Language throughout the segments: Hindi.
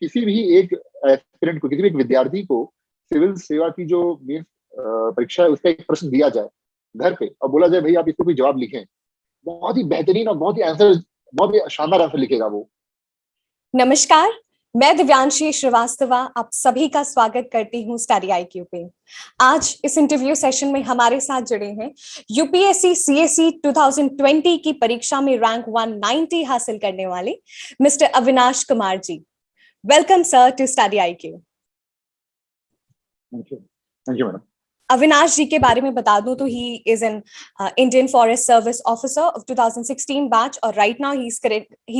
किसी भी एक एस्पिरेंट को, किसी भी एक विद्यार्थी को सिविल सेवा की जो मेन परीक्षा है उसका एक प्रश्न दिया जाए घर पे और बोला जाए भाई आप इसको कोई जवाब लिखें, बहुत ही बेहतरीन और बहुत ही आंसर, बहुत ही शानदार आंसर लिखेगा वो। नमस्कार, मैं दिव्यांशी श्रीवास्तवा आप सभी का स्वागत करती हूँ स्टडी IQ पे। आज इस इंटरव्यू सेशन में हमारे साथ जुड़े हैं यूपीएससी सीएसई 2020 की परीक्षा में रैंक 190 हासिल करने वाले Mister Avinash Kumar ji. Welcome sir to study IQ। Thank you madam. Avinash ji के बारे में बता दूं तो he is an Indian Forest Service officer of 2016 batch और right now he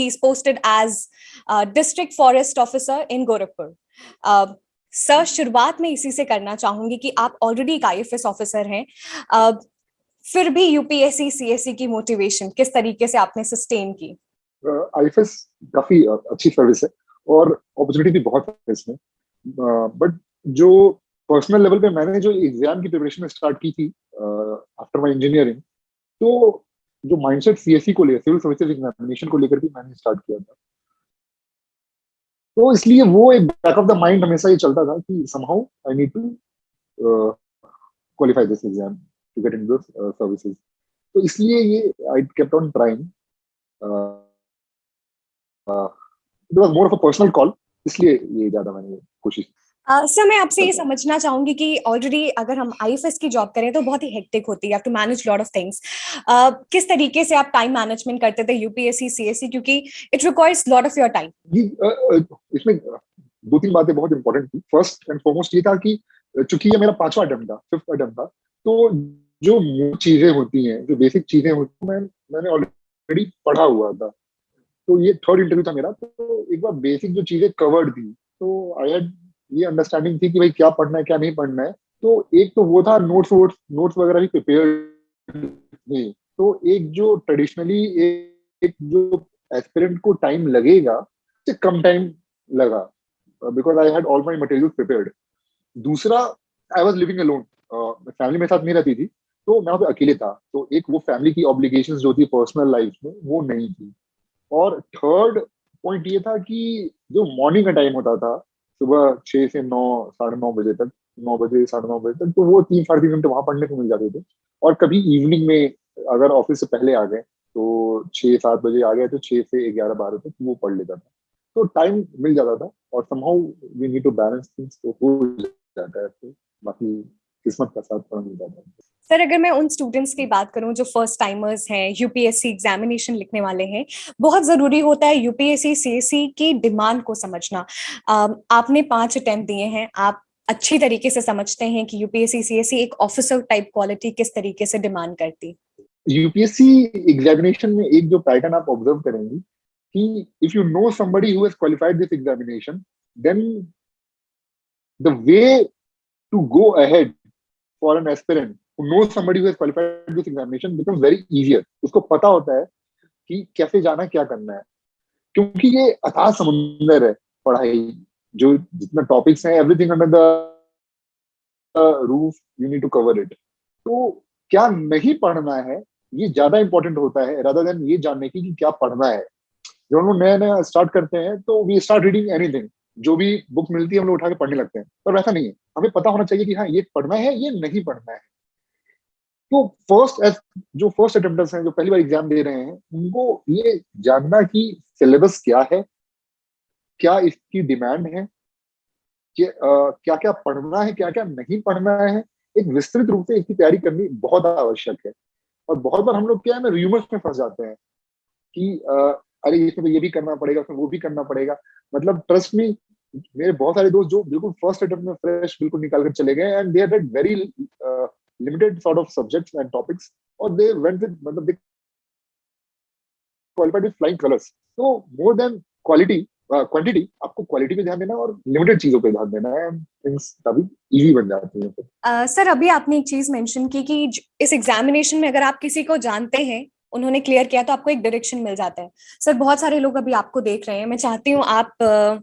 is posted as district forest officer in Gorakhpur. Sir, शुरुआत में इसी से करना चाहूंगी कि आप ऑलरेडी एक IFS ऑफिसर हैं, फिर भी यूपीएससी सीएसई की मोटिवेशन किस तरीके से आपने सस्टेन की? IFS काफी अच्छी सर्विस है और अपॉर्चुनिटी भी बहुत है इसमें, बट जो पर्सनल लेवल पे मैंने जो एग्जाम की प्रिपरेशन स्टार्ट की थी आफ्टर माय इंजीनियरिंग, तो जो माइंडसेट सीएसई को लेकर, सिविल सर्विसेज एग्जामिनेशन को लेकर भी मैंने स्टार्ट किया था, तो इसलिए वो एक बैक ऑफ द माइंड हमेशा ये चलता था कि somehow I need to qualify this exam to get in this services. तो इसलिए ये I kept on trying, it was more of a personal call, इसलिए ये ज्यादा मैंने कोशिश। सर, मैं आपसे ये समझना चाहूंगी कि ऑलरेडी अगर हम IFS की जॉब करें तो बहुत ही हेक्टिक होती है, to manage lot of things. किस तरीके से आप टाइम मैनेजमेंट करते थे यूपीएससी सीएसई, क्योंकि it requires lot of your time? इसमें दो तीन बातें बहुत इंपॉर्टेंट थी। फर्स्ट एंड फॉरमोस्ट ये था कि चूंकि ये मेरा 5वां अटेम्प्ट था, 5th अटेम्प्ट था, तो जो चीजें होती हैं, जो बेसिक चीजें होती हैं, मैंने ऑलरेडी पढ़ा हुआ था। तो ये 3rd इंटरव्यू था मेरा, तो एक बार बेसिक जो चीजें कवर्ड थी, तो आई हैड ये अंडरस्टैंडिंग थी कि भाई क्या पढ़ना है क्या नहीं पढ़ना है। तो एक तो वो था, नोट्स वगैरह भी प्रिपेयर थे। तो एक जो ट्रेडिशनली एक जो एस्पिरेंट को टाइम लगेगा, उससे कम टाइम लगा, because I had all my material prepared. दूसरा, I was living alone, family मेरे साथ नहीं रहती थी, तो मैं वहाँ पे अकेले था, तो एक वो फैमिली की ऑब्लिगेशंस जो थी पर्सनल लाइफ में, वो नहीं थी। और थर्ड पॉइंट ये था कि जो मॉर्निंग का टाइम होता था, सुबह 6 से 9, 9:30 बजे तक, 9 बजे 9:30 बजे तक, तो वो 3-3.5 घंटे वहां पढ़ने को मिल जाते थे। और कभी इवनिंग में अगर ऑफिस से पहले आ गए तो 6-7 बजे आ गए तो 6 से 11-12 तक वो पढ़ लेता था, तो टाइम मिल जाता था। और somehow we need to balance things, तो हो जाता है, तो बाकी किस्मत का साथ थोड़ा मिल जाता है। सर, अगर मैं उन स्टूडेंट्स की बात करूं जो फर्स्ट टाइमर्स हैं, यूपीएससी एग्जामिनेशन लिखने वाले हैं, बहुत जरूरी होता है यूपीएससी सीएसई की डिमांड को समझना। आपने 5 अटेम्प्ट दिए हैं, आप अच्छी तरीके से समझते हैं कि यूपीएससी सीएसई एक ऑफिसर टाइप क्वालिटी किस तरीके से डिमांड करती। यूपीएससी एग्जामिनेशन में एक जो पैटर्न आप ऑब्जर्व करेंगे कि if you know somebody who has qualified this examination, then the way to go ahead for an aspirant who knows somebody who has qualified this examination becomes very easier. उसको पता होता है कि कैसे जाना, क्या करना है, क्योंकि ये अथाह समुंदर है पढ़ाई, जो जितना टॉपिक्स हैं, everything under the roof you need to cover it. तो क्या नहीं पढ़ना है ये ज्यादा इंपॉर्टेंट होता है rather than ये जानने की कि क्या पढ़ना है। जब हम लोग नया नया स्टार्ट करते हैं तो वी स्टार्ट रीडिंग एनीथिंग, जो भी बुक मिलती है हम लोग उठा के पढ़ने लगते हैं, पर वैसा नहीं है। हमें पता होना चाहिए कि हाँ ये पढ़ना है, ये नहीं पढ़ना है। तो जो फर्स्ट अटेम्प्टर्स हैं, जो पहली बार एग्जाम दे रहे हैं, उनको ये जानना कि सिलेबस क्या है, क्या इसकी डिमांड है, कि क्या क्या पढ़ना है, क्या क्या नहीं पढ़ना है, एक विस्तृत रूप से इसकी तैयारी करनी बहुत आवश्यक है। और बहुत बार हम लोग क्या है ना, रूमर्स में फंस जाते हैं कि अरे इसमें तो ये भी करना पड़ेगा, उसमें वो भी करना पड़ेगा। मतलब ट्रस्ट मी, मेरे बहुत सारे दोस्त जो बिल्कुल फर्स्ट अटेम्प्ट में फ्रेश बिल्कुल निकाल कर चले गए, and they had very limited sort of subjects and topics, or they went with, मतलब they qualified with flying colors. So more than quality, quantity, आपको क्वालिटी पे ध्यान देना और लिमिटेड चीजों पे ध्यान देना है, थिंग्स तभी इजी बन जाती हैं। सर, अभी आपने एक चीज मेंशन की कि इस एग्जामिनेशन में अगर आप किसी को जानते हैं, उन्होंने क्लियर किया, तो आपको एक डायरेक्शन मिल जाता है। सर, बहुत सारे लोग अभी आपको देख रहे हैं, मैं चाहती हूँ आप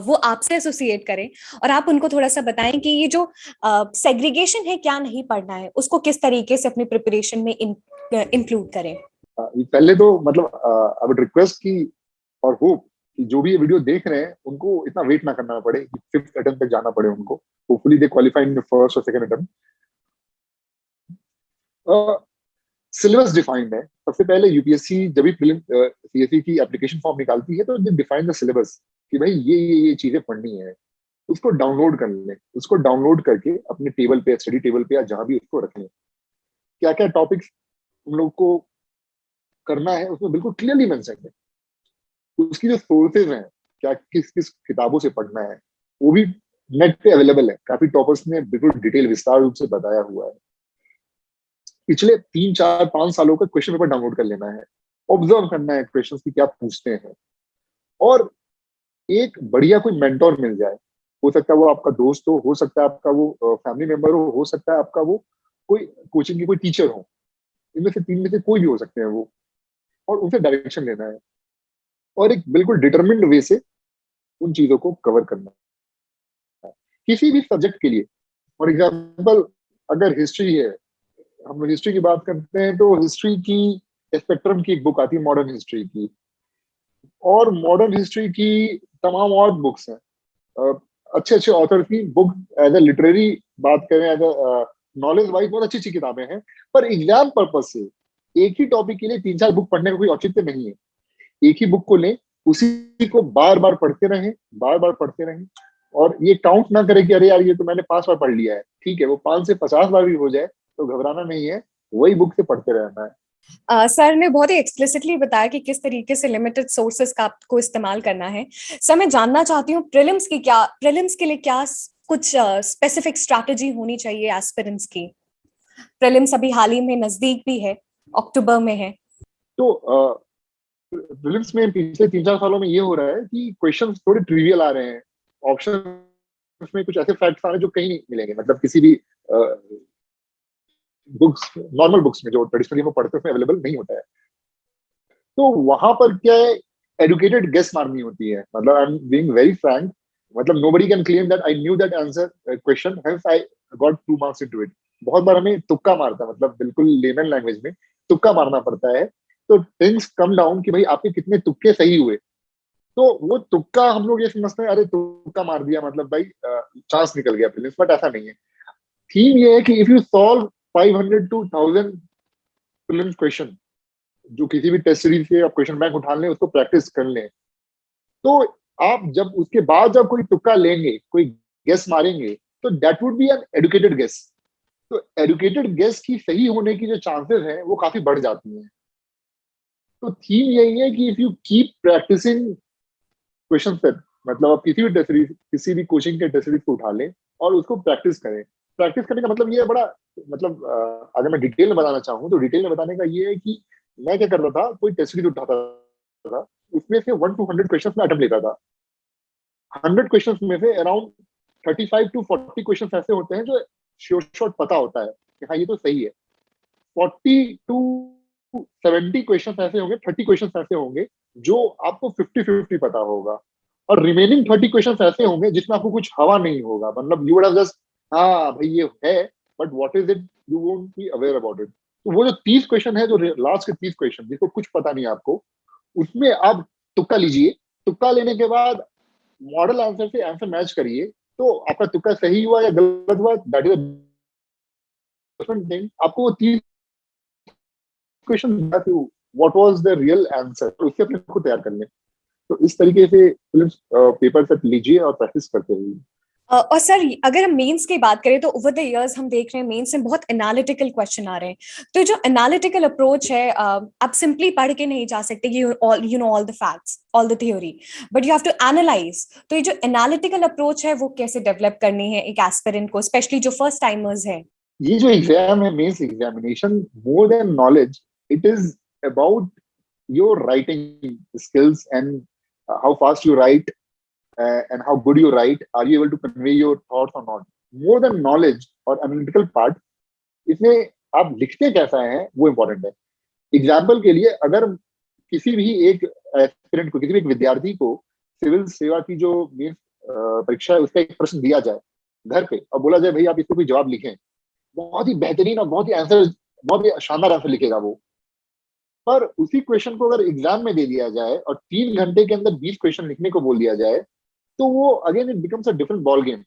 वो आपसे एसोसिएट करें और आप उनको थोड़ा सा बताएं कि ये जो सेग्रीगेशन है, क्या नहीं पढ़ना है, उसको किस तरीके से अपनी प्रिपरेशन में इंक्लूड करें। पहले तो मतलब आई वुड रिक्वेस्ट की और होप कि जो भी ये वीडियो देख रहे हैं उनको इतना वेट ना करना पड़े कि फिफ्थ अटेम्प्ट तक जाना पड़े उनको, hopefully they qualify in first और सेकंड अटेम्प्ट। सिलेबस डिफाइंड है। सबसे पहले यूपीएससी जब भी सीएससी की एप्लीकेशन फॉर्म निकालती है तो दे डिफाइन द सिलेबस कि भाई ये चीजें पढ़नी है। उसको डाउनलोड कर लें, उसको डाउनलोड करके अपने टेबल पे, स्टडी टेबल पे या जहां भी उसको रख लें। क्या क्या टॉपिक्स हम लोग को करना है उसमें बिल्कुल क्लियरली मेंशन है। उसकी जो सोर्सेज हैं, क्या किस किस किताबों से पढ़ना है, वो भी नेट पे अवेलेबल है। काफी टॉपर्स ने बिल्कुल डिटेल विस्तार रूप से बताया हुआ है। पिछले 3 4 5 सालों का क्वेश्चन पेपर डाउनलोड कर लेना है, ऑब्जर्व करना है क्वेश्चन की क्या पूछते हैं, और एक बढ़िया कोई मेंटोर मिल जाए। हो सकता है वो आपका दोस्त हो सकता है आपका वो फैमिली मेंबर हो सकता है आपका वो कोई कोचिंग की कोई टीचर हो। इनमें से 3 में से कोई भी हो सकते हैं वो, और उनसे डायरेक्शन लेना है और एक बिल्कुल डिटरमिन्ड वे से उन चीजों को कवर करना है किसी भी सब्जेक्ट के लिए। फॉर एग्जाम्पल, अगर हिस्ट्री है, हम लोग हिस्ट्री की बात करते हैं तो हिस्ट्री की स्पेक्ट्रम की एक बुक आती है मॉडर्न हिस्ट्री की, और मॉडर्न हिस्ट्री की तमाम और बुक्स हैं अच्छे अच्छे ऑथर की बुक। एज ए लिटरेरी बात करें, एज ए नॉलेज वाइज बहुत अच्छी अच्छी किताबें हैं, पर एग्जाम पर्पज से एक ही टॉपिक के लिए 3 4 बुक पढ़ने का कोई औचित्य नहीं है। एक ही बुक को लें, उसी को बार बार पढ़ते रहें, बार बार पढ़ते रहें, और ये काउंट ना करें कि अरे यार ये तो मैंने 5 बार पढ़ लिया है। ठीक है, वो 5 से 50 बार भी हो जाए तो घबराना नहीं है, वही बुक से पढ़ते रहना है। सर ने बहुत ही एक्सप्लिसिटली बताया कि किस तरीके से लिमिटेड सोर्सेस का आपको इस्तेमाल करना है। सर मैं जानना चाहती हूँ प्रीलिम्स के लिए क्या कुछ स्पेसिफिक स्ट्रैटेजी होनी चाहिए एस्पिरेंट्स की? प्रीलिम्स अभी हाल ही में नजदीक भी है, अक्टूबर में है। तो प्रीलिम्स में पिछले 3 4 सालों में ये हो रहा है कि क्वेश्चन थोड़े ट्रिवियल आ रहे हैं। ऑप्शन में कुछ ऐसे फैक्ट्स आ रहे हैं जो कहीं नहीं मिलेंगे, मतलब किसी भी बुक्स, नॉर्मल बुक्स में जो ट्रेडिशनली हम पढ़ते हैं उसमें अवेलेबल नहीं होता है। तो वहां पर क्या है, एडुकेटेड गेस मारनी होती है। मतलब I am being very frank, मतलब nobody can claim that I knew that answer question hence I got 2 marks into it. बहुत बार हमें तुक्का मारता है, मतलब बिल्कुल लेमन लैंग्वेज में तुक्का मारना पड़ता है। तो थिंग्स कम डाउन कि भाई आपके कितने तुक्के सही हुए। तो वो तुक्का हम लोग ये समझते हैं, अरे तुक्का मार दिया मतलब भाई चांस निकल गया प्रीलिम्स, बट ऐसा नहीं है। थीम ये है कि if you solve 500 to 1000 prelims question, जो किसी भी टेस्ट सीरीज से आप क्वेश्चन बैंक उठा लें, उसको प्रैक्टिस कर लें, तो आप जब उसके बाद जब कोई तुक्का लेंगे, कोई गेस मारेंगे, तो that would be an educated guess. तो एडुकेटेड गेस की सही होने की जो चांसेस हैं वो काफी बढ़ जाती हैं। तो थीम यही है कि if you keep practising question set, मतलब आप किसी भी टेस्ट सीरीज, किसी भी कोचिंग के टेस्ट सीरीज को उठा लें और उसको प्रैक्टिस करें। प्रैक्टिस करने का मतलब ये है बड़ा, मतलब अगर मैं डिटेल में बताना चाहूँ तो डिटेल में बताने का ये है कि मैं क्या करता था, कोई टेस्ट सीरीज उठाता था, उसमें से 1 to 100 क्वेश्चन में अटेम्प्ट लेता था। 100 क्वेश्चन में से अराउंड 35 to 40 क्वेश्चन ऐसे होते हैं जो श्योर शॉट पता होता है कि हाँ ये तो सही है। 40 to 70 क्वेश्चन ऐसे होंगे, 30 क्वेश्चन ऐसे होंगे जो आपको 50-50 पता होगा, और रिमेनिंग 30 क्वेश्चन ऐसे होंगे जिसमें आपको कुछ हवा नहीं होगा। मतलब यू वुड हैव जस्ट, हाँ भाई ये है, but what is it, you won't be aware about it. तो वो जो 30 क्वेश्चन है, जो लास्ट के 30 क्वेश्चन जिसको कुछ पता नहीं आपको, उसमें आप तुक्का लीजिए। तुक्का लेने के बाद मॉडल आंसर से आंसर मैच करिए, तो आपका तुक्का सही हुआ या गलत हुआ, दैट इज डिफरेंट थिंग। आपको वो 30 question what was the real answer, उससे अपने को तैयार कर लें। तो इस तरीके से फिल्म पेपर सेट लीजिए और प्रैक्टिस करते रहिए। और सर अगर हम मेंस की बात करें तो ओवर द इयर्स हम देख रहे हैं मेंस में बहुत एनालिटिकल क्वेश्चन आ रहे हैं। तो जो एनालिटिकल अप्रोच है, आप सिंपली पढ़ के नहीं जा सकते कि you know all the facts, all the theory, but you have to analyse. तो ये जो एनालिटिकल अप्रोच है वो कैसे डेवलप करनी है एक एस्पिरेंट को, स्पेशली जो फर्स्ट टाइमर्स है? ये जो एग्जाम है, mains examination, more than knowledge, it is about your writing skills and how fast you write and how good you write. Are you able to convey your thoughts or not? More than knowledge और analytical part, इसमें आप लिखते कैसा है वो इंपॉर्टेंट है। एग्जाम्पल के लिए, अगर किसी भी एक एस्पिरेंट को, किसी भी एक विद्यार्थी को सिविल सेवा की जो मेन परीक्षा है उसका एक प्रश्न दिया जाए घर पे और बोला जाए भाई आप इसको कोई जवाब लिखें, बहुत ही बेहतरीन और बहुत ही शानदार आंसर लिखेगा वो। पर उसी क्वेश्चन को अगर एग्जाम में दे दिया जाए और 3 घंटे के अंदर 20 क्वेश्चन लिखने को बोल दिया जाए, तो वो again it becomes a different ball game.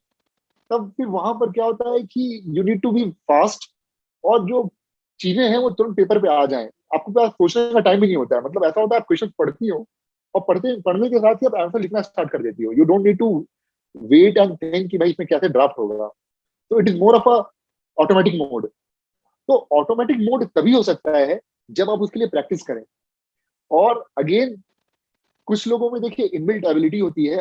तब फिर वहां पर क्या होता है कि you need to be fast, और जो चीजें हैं वो तुरंत पेपर पे आ जाएं। आपके पास सोचने का टाइम भी नहीं होता है। मतलब ऐसा होता है आप क्वेश्चन पढ़ती हो और पढ़ने के साथ ही आप आंसर लिखना स्टार्ट कर देती हो। You don't need to wait and think कि भाई इसमें कैसे ड्राफ्ट होगा। तो it is more of a automatic mode. तो ऑटोमेटिक मोड तभी हो सकता है जब आप उसके लिए प्रैक्टिस करें। और अगेन कुछ लोगों में देखिए इनबिल्ट एबिलिटी होती है,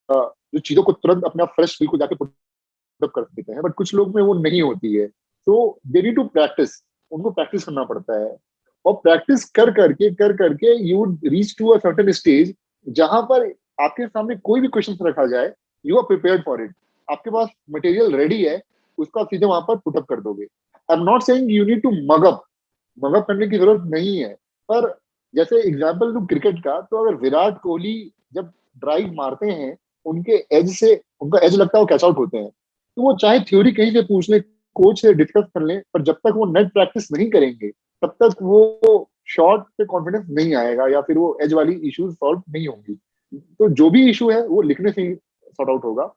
जो चीजों को तुरंत अपना फ्रेश बिल को जाके पुटअप कर देते हैं, बट कुछ लोग में वो नहीं होती है। तो दे नीड टू प्रैक्टिस, उनको प्रैक्टिस करना पड़ता है। और प्रैक्टिस कर करके you would reach to a certain stage जहां पर आपके सामने कोई भी क्वेश्चन रखा जाए, you are prepared for it. आपके पास मटेरियल रेडी है, उसको आप सीधे वहां पर पुटअप कर दोगे। I am not saying you need to mug up करने की जरूरत नहीं है। पर जैसे एग्जाम्पल लू क्रिकेट का, तो अगर विराट कोहली जब ड्राइव मारते हैं, उनके एज से उनका एज लगता है वो कैच आउट होते हैं, तो वो चाहे थ्योरी कहीं से पूछ ले, कोच से डिस्कस कर लें, पर जब तक वो नेट प्रैक्टिस नहीं करेंगे तब तक वो शॉट पे कॉन्फिडेंस नहीं आएगा, या फिर वो एज वाली इश्यूज सॉल्व नहीं होंगी। तो जो भी इशू है वो लिखने से ही सॉर्ट आउट होगा।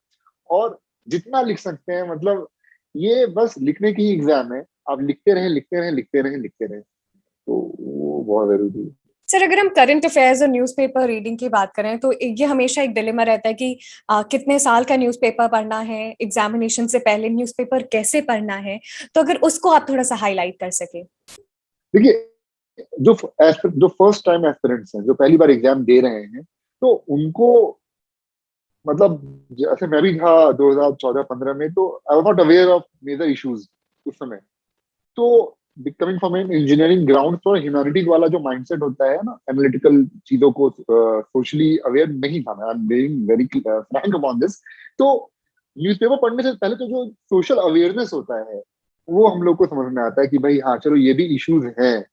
और जितना लिख सकते हैं, मतलब ये बस लिखने की ही एग्जाम है। आप लिखते रहें, लिखते रहें, लिखते रहें, लिखते रहें। तो वो बहुत जरूरी है। सर, अगर हम करंट अफेयर्स और न्यूज़पेपर रीडिंग की बात करें तो ये हमेशा एक डिलेमा रहता है कि कितने साल का न्यूज़पेपर पढ़ना है, एग्जामिनेशन से पहले न्यूज़पेपर कैसे पढ़ना है। तो अगर उसको आप थोड़ा सा हाईलाइट कर सके। देखिए, जो फर्स्ट टाइम एस्पिरेंट्स हैं, जो पहली बार एग्जाम दे रहे हैं, तो उनको, मतलब जैसे मैं भी था 2014-15 में, तो I was not aware of major issues उस समय। तो coming from an engineering ground, तो ह्यूमैनिटीज वाला जो माइंडसेट होता है ना, एनालिटिकल चीजों को, सोशली अवेयर नहीं था मैं। आई am being very Frank upon this. तो न्यूज़पेपर पढ़ने से पहले तो जो सोशल अवेयरनेस होता है, वो हम लोग को समझ में आता है कि भाई हाँ चलो ये भी इश्यूज हैं।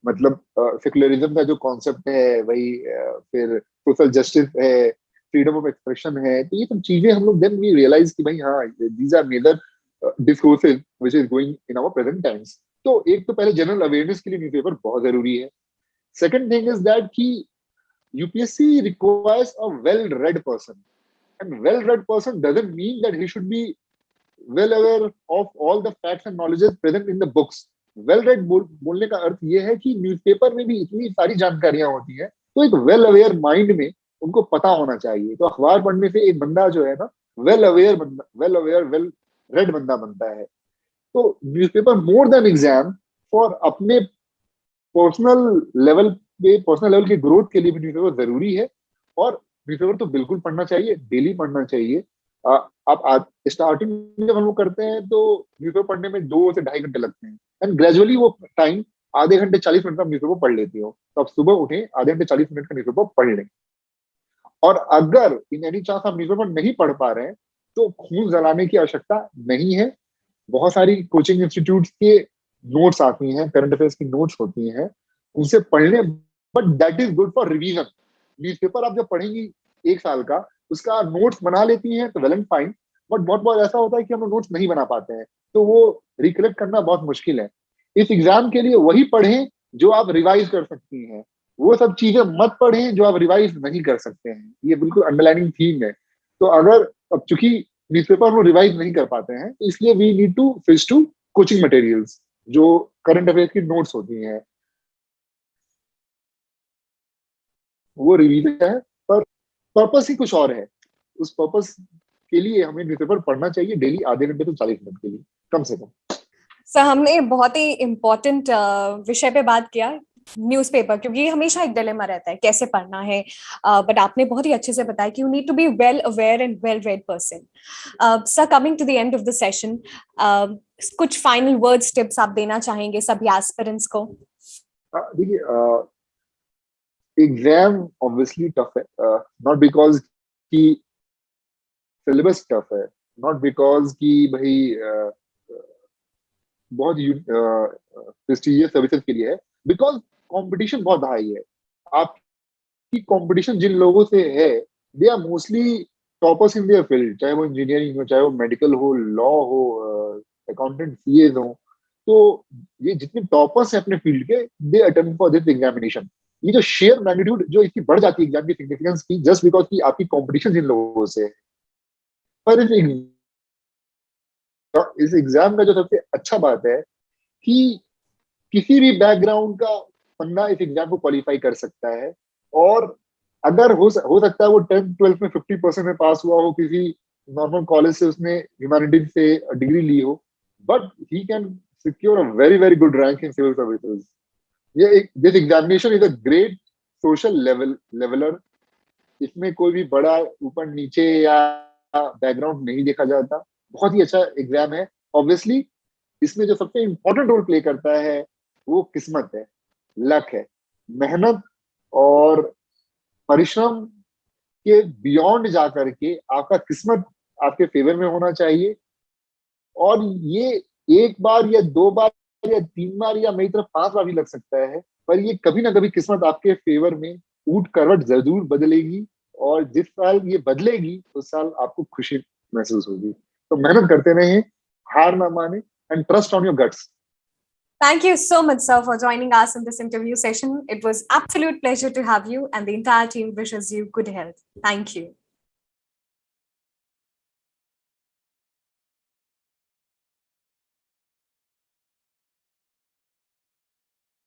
मतलब सेकुलरिज्म का जो कॉन्सेप्ट है वही, फिर सोशल जस्टिस है, फ्रीडम ऑफ एक्सप्रेशन है। तो ये सब चीजें हम लोग देन वी रियलाइज कि भाई हाँ, these are major discourses which is going in our present times. तो एक तो पहले जनरल अवेयरनेस के लिए न्यूज़पेपर बहुत जरूरी है। सेकंड थिंग इज दैट कि UPSC requires a well read person, and well read person doesn't mean that he should be well aware of all the facts and knowledges present in the books. well read बोलने का अर्थ ये है कि न्यूज़पेपर में भी इतनी सारी जानकारियां होती हैं, तो एक वेल अवेयर माइंड में उनको पता होना चाहिए। तो अखबार पढ़ने से एक बंदा जो है ना, वेल रेड बंदा बनता है। तो newspaper more than exam, for अपने पर्सनल लेवल की ग्रोथ के लिए भी न्यूज़पेपर जरूरी है। और न्यूज़पेपर तो बिल्कुल पढ़ना चाहिए, डेली पढ़ना चाहिए। आप स्टार्टिंग में जब हम लोग करते हैं तो न्यूज़पेपर पढ़ने में 2 से ढाई घंटे लगते हैं, एंड ग्रेजुअली वो टाइम आधे घंटे 40 मिनट का न्यूज़पेपर पढ़ लेती हो। तो आप सुबह उठे, आधे घंटे 40 मिनट का न्यूज़पेपर पढ़ लें। और अगर इन एनी चांस आप न्यूज़पेपर नहीं पढ़ पा रहे हैं, तो खून जलाने की आवश्यकता नहीं है। बहुत सारी कोचिंग इंस्टीट्यूट के नोट्स आती हैं, करंट अफेयर्स की नोट्स होती हैं, उनसे पढ़ लें। But that is good for revision. Newspaper आप जब पढ़ेंगी 1 साल का, उसका नोट्स बना लेती हैं तो वेल एंड फाइन। बट बहुत बहुत ऐसा होता है कि हम लोग नोट्स नहीं बना पाते हैं, तो वो रिकलेक्ट करना बहुत मुश्किल है। इस एग्जाम के लिए वही पढ़ें जो आप रिवाइज कर सकती हैं। वो सब चीजें मत पढ़ें जो आप रिवाइज नहीं कर सकते हैं। ये बिल्कुल अंडरलाइनिंग थीम है। तो अगर, अब चूंकि न्यूज़पेपर वो रिवाइज नहीं कर पाते हैं, तो इसलिए we need to switch to coaching materials, जो करंट अफेयर्स की नोट्स होती हैं। वो रिवीजन है, पर पर्पस ही कुछ और है। उस पर्पस के लिए हमें न्यूज़पेपर पढ़ना चाहिए डेली, आधे घंटे तो 40 मिनट के लिए कम से कम। सर, हमने बहुत ही इम्पोर्टेंट विषय पे बात किया, न्यूज़पेपर, क्योंकि ये हमेशा एक डिलेमा रहता है कैसे पढ़ना है। बट आपने बहुत ही अच्छे से बताया कि you need to be well aware and well read person. Sir, coming to the end of the session, कुछ फाइनल वर्ड्स, टिप्स आप देना चाहेंगे सभी एस्पिरेंट्स को? देखिए, एग्जाम ऑब्वियसली टफ है, नॉट बिकॉज कि सिलेबस टफ है, नॉट बिकॉज कि भाई बहुत प्रेस्टिजियस सर्विसेज के लिए है, बिकॉज कंपटीशन बहुत हाई है। आपकी कंपटीशन जिन लोगों से है, they are mostly toppers in their field, चाहे वो इंजीनियरिंग हो, चाहे वो मेडिकल हो, लॉ हो, अकाउंटेंट, सीए हो। तो ये जितने टॉपर्स हैं अपने फील्ड के, दे अटेम्प्ट फॉर दिस एग्जामिनेशन। ये जो शेयर मैग्नीट्यूड जो इसकी बढ़ जाती है एग्जाम की सिग्निफिकेंस की, जस्ट बिकॉज की आपकी कॉम्पिटिशन इन लोगों से है। पर इस एग्जाम का जो सबसे अच्छा बात है कि किसी भी बैकग्राउंड का बंदा इस एग्जाम को क्वालिफाई कर सकता है। और अगर हो सकता है वो 10th 12th में 50% में पास हुआ हो, किसी नॉर्मल कॉलेज से उसने ह्यूमैनिटीज से डिग्री ली हो, but he can secure a very very good rank in civil services. This examination is a great social leveller. इसमें कोई भी बड़ा ऊपर नीचे या बैकग्राउंड नहीं देखा जाता। बहुत ही अच्छा एग्जाम है। ऑब्वियसली इसमें जो सबसे इंपॉर्टेंट रोल प्ले करता है वो किस्मत है, लक है, मेहनत और परिश्रम के बियॉन्ड जाकर के आपका किस्मत आपके फेवर में होना चाहिए। और ये एक बार या दो बार या तीन बार या मेरी तरफ 5 बार भी लग सकता है, पर ये कभी ना कभी किस्मत आपके फेवर में ऊट करवट जरूर बदलेगी। और जिस साल ये बदलेगी उस साल आपको खुशी महसूस होगी। तो मेहनत करते रहें, हार ना माने, and trust on your guts. Thank you so much, sir, for joining us in this interview session. It was absolute pleasure to have you, and the entire team wishes you good health. Thank you.